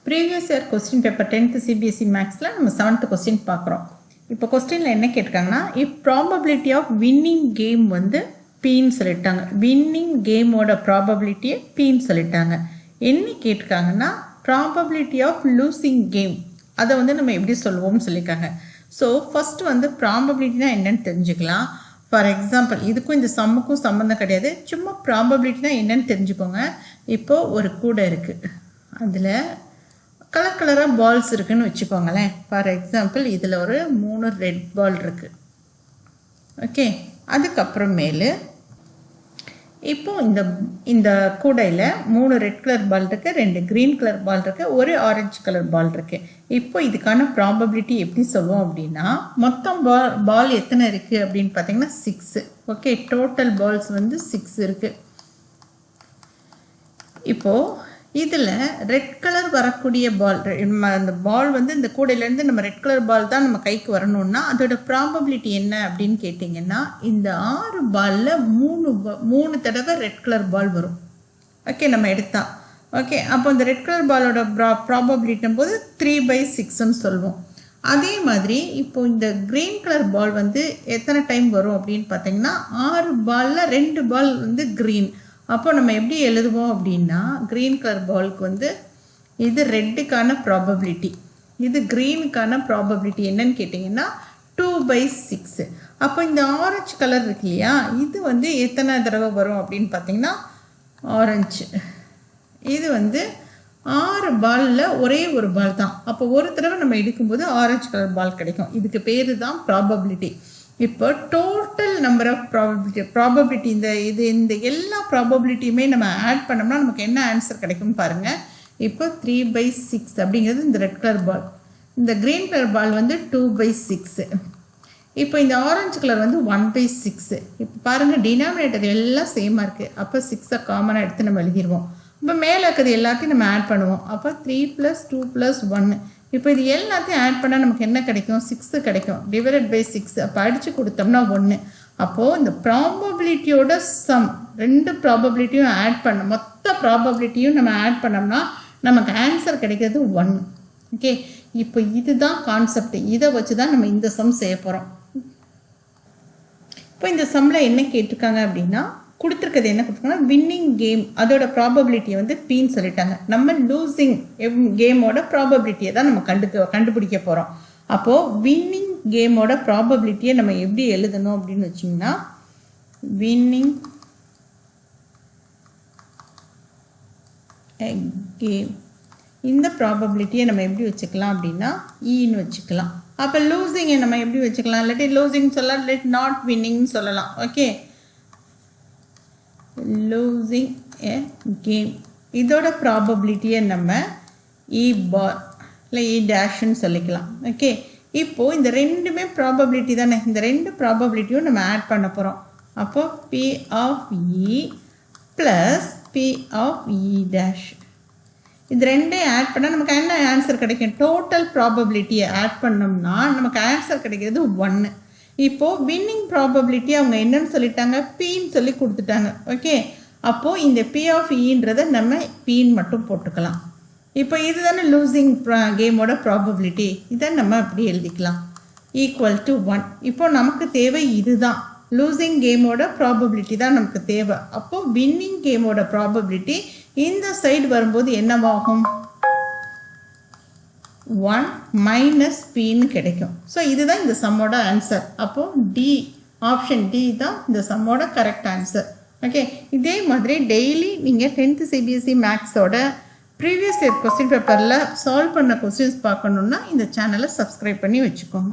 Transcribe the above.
Previous year question paper 10th CBSE மேக்ஸில் நம்ம 7th question பார்க்குறோம். இப்போ கொஸ்டினில் என்ன கேட்டிருக்காங்கன்னா, if probability of winning game வந்து பின்னு சொல்லிட்டாங்க. வின்னிங் கேமோட ப்ராபபிலிட்டியை பின்னு சொல்லிட்டாங்க. என்ன கேட்டிருக்காங்கன்னா, ப்ராபபிலிட்டி ஆஃப் லூசிங் கேம் அதை வந்து நம்ம எப்படி சொல்லுவோம்னு சொல்லியிருக்காங்க. ஸோ ஃபஸ்ட்டு வந்து ப்ராபபிலிட்டினா என்னென்னு தெரிஞ்சுக்கலாம். ஃபார் எக்ஸாம்பிள், இதுக்கும் இந்த சம்முக்கும் சம்மந்தம் கிடையாது, சும்மா ப்ராபபிலிட்டினா என்னென்னு தெரிஞ்சுக்கோங்க. இப்போது ஒரு கூடை இருக்குது, அதில் கலர் கலராக பால்ஸ் இருக்குதுன்னு வச்சுக்கோங்களேன். ஃபார் எக்ஸாம்பிள் இதில் ஒரு 3 ரெட் பால் இருக்குது. ஓகே, அதுக்கப்புறமேலு இப்போது இந்த கூடையில் 3 ரெட் கலர் பால் இருக்குது, 2 க்ரீன் கலர் பால் இருக்குது, ஒரு ஆரஞ்சு கலர் பால் இருக்குது. இப்போ இதுக்கான ப்ராபபிலிட்டி எப்படி சொல்லுவோம் அப்படின்னா, மொத்தம் பால் எத்தனை இருக்குது அப்படின்னு பார்த்தீங்கன்னா 6. ஓகே, டோட்டல் பால்ஸ் வந்து 6 இருக்குது. இப்போது இதில் ரெட் கலர் வரக்கூடிய பால், அந்த பால் வந்து இந்த கூடையிலேருந்து நம்ம ரெட் கலர் பால் தான் நம்ம கைக்கு வரணும்னா அதோட ப்ராபபிலிட்டி என்ன அப்படின்னு கேட்டிங்கன்னா, இந்த 6 பாலில் 3 தடவை ரெட் கலர் பால் வரும். ஓகே, நம்ம எடுத்தா ஓகே, அப்போ இந்த ரெட் கலர் பாலோட ப்ராபபிலிட்டின் போது 3/6ன்னு சொல்லுவோம். அதே மாதிரி இப்போ இந்த க்ரீன் கலர் பால் வந்து எத்தனை டைம் வரும் அப்படின்னு பார்த்தீங்கன்னா, 6 பாலில் 2 பால் வந்து க்ரீன். அப்போ நம்ம எப்படி எழுதுவோம் அப்படின்னா, க்ரீன் கலர் பாலுக்கு வந்து இது ரெட்டுக்கான ப்ராபபிலிட்டி, இது க்ரீனுக்கான ப்ராபபிலிட்டி என்னன்னு கேட்டிங்கன்னா 2/6. அப்போ இந்த ஆரஞ்சு கலர் இருக்கு இல்லையா, இது வந்து எத்தனை தடவை வரும் அப்படின்னு பார்த்தீங்கன்னா, ஆரஞ்சு இது வந்து 6 பாலில் ஒரே ஒரு பால் தான். அப்போ ஒரு தடவை நம்ம எடுக்கும்போது ஆரஞ்சு கலர் பால் கிடைக்கும். இதுக்கு பேர் தான் ப்ராபபிலிட்டி. இப்போ டோட்டல் நம்பர் ஆஃப் ப்ராபபிலிட்டி இந்த எல்லா ப்ராபபிலிட்டியுமே நம்ம ஆட் பண்ணோம்னா நமக்கு என்ன ஆன்சர் கிடைக்கும்னு பாருங்கள். இப்போ 3/6 அப்படிங்கிறது இந்த ரெட் கலர் பால், இந்த க்ரீன் கலர் பால் வந்து 2/6, இப்போ இந்த ஆரஞ்சு கலர் வந்து 1/6. இப்போ பாருங்கள், டினாமினேட்டர் எல்லாம் சேமாக இருக்குது. அப்போ 6 காமனாக எடுத்து நம்ம எழுதிடுவோம். இப்போ மேலே இருக்கிறது எல்லாத்தையும் நம்ம ஆட் பண்ணுவோம். அப்போ 3 + 2 + 1. இப்போ இது எல்லாத்தையும் ஆட் பண்ணால் நமக்கு என்ன கிடைக்கும்? 6 கிடைக்கும். ÷ 6. அப்போ அடித்து கொடுத்தோம்னா 1. அப்போது இந்த ப்ராபபிலிட்டியோட சம், 2 ப்ராபபிலிட்டியும் ஆட் பண்ண, மொத்த ப்ராபபிலிட்டியும் நம்ம ஆட் பண்ணோம்னா நமக்கு ஆன்சர் கிடைக்கிறது 1. ஓகே, இப்போ இதுதான் கான்செப்ட். இதை வச்சு தான் நம்ம இந்த சம் செய்ய போகிறோம். இப்போ இந்த சம்மில் என்ன கேட்டிருக்காங்க அப்படின்னா, கொடுத்துருக்கிறது என்ன கொடுத்துருக்காங்கன்னா, வின்னிங் கேம் அதோட ப்ராபபிலிட்டியை வந்து பின்னு சொல்லிட்டாங்க. நம்ம லூசிங் கேமோட ப்ராபபிலிட்டியை தான் நம்ம கண்டுபிடிக்க போகிறோம். அப்போது வின்னிங் கேமோட ப்ராபபிலிட்டியை நம்ம எப்படி எழுதணும் அப்படின்னு வச்சிங்கன்னா, வின்னிங் கேம், இந்த ப்ராபபிலிட்டியை நம்ம எப்படி வச்சுக்கலாம் அப்படின்னா ஈன்னு வச்சுக்கலாம். அப்போ லூசிங்கை நம்ம எப்படி வச்சுக்கலாம்? இல்லாட்டி லூசிங் சொல்லலாம், இல்லாட்டி நாட் வின்னிங்னு சொல்லலாம். ஓகே, லூசிங் எ கேம் இதோட ப்ராபபிலிட்டியை நம்ம இ பார் இல்லை இ டேஷ்ன்னு சொல்லிக்கலாம். ஓகே, இப்போது இந்த ரெண்டுமே ப்ராபபிலிட்டி தானே, இந்த 2 ப்ராபபிலிட்டியும் நம்ம ஆட் பண்ண போகிறோம். அப்போது P of E plus P of E dash, இது ரெண்டையும் ஆட் பண்ணால் நமக்கு என்ன ஆன்சர் கிடைக்கும்? டோட்டல் ப்ராபபிலிட்டியை ஆட் பண்ணோம்னா நமக்கு ஆன்சர் கிடைக்கிறது 1. இப்போது வின்னிங் ப்ராபபிலிட்டி அவங்க என்னன்னு சொல்லிட்டாங்க? பின்னு சொல்லி கொடுத்துட்டாங்க. ஓகே, அப்போது இந்த P ஆஃப் இன்றதை நம்ம பின்னு மட்டும் போட்டுக்கலாம். இப்போ இது தானே லூசிங் கேமோட ப்ராபபிலிட்டி, இதை நம்ம அப்படி எழுதிக்கலாம் = 1. இப்போ நமக்கு தேவை இதுதான், லூசிங் கேமோட ப்ராபபிலிட்டி தான் நமக்கு தேவை. அப்போது வின்னிங் கேமோட ப்ராபபிலிட்டி இந்த சைடு வரும்போது என்னவாகும்? 1 - Pன்னு கிடைக்கும். ஸோ இதுதான் இந்த சம்மோட ஆன்சர். அப்போது டி, ஆப்ஷன் டி தான் இந்த சம்மோட கரெக்ட் ஆன்சர். ஓகே, இதே மாதிரி டெய்லி நீங்கள் 10th CBSE மேக்ஸோட ப்ரீவியஸ் இயர் கொஸ்டின் பேப்பரில் சால்வ் பண்ண கொஸ்டின்ஸ் பார்க்கணுன்னா இந்த சேனலை சப்ஸ்கிரைப் பண்ணி வச்சுக்கோங்க.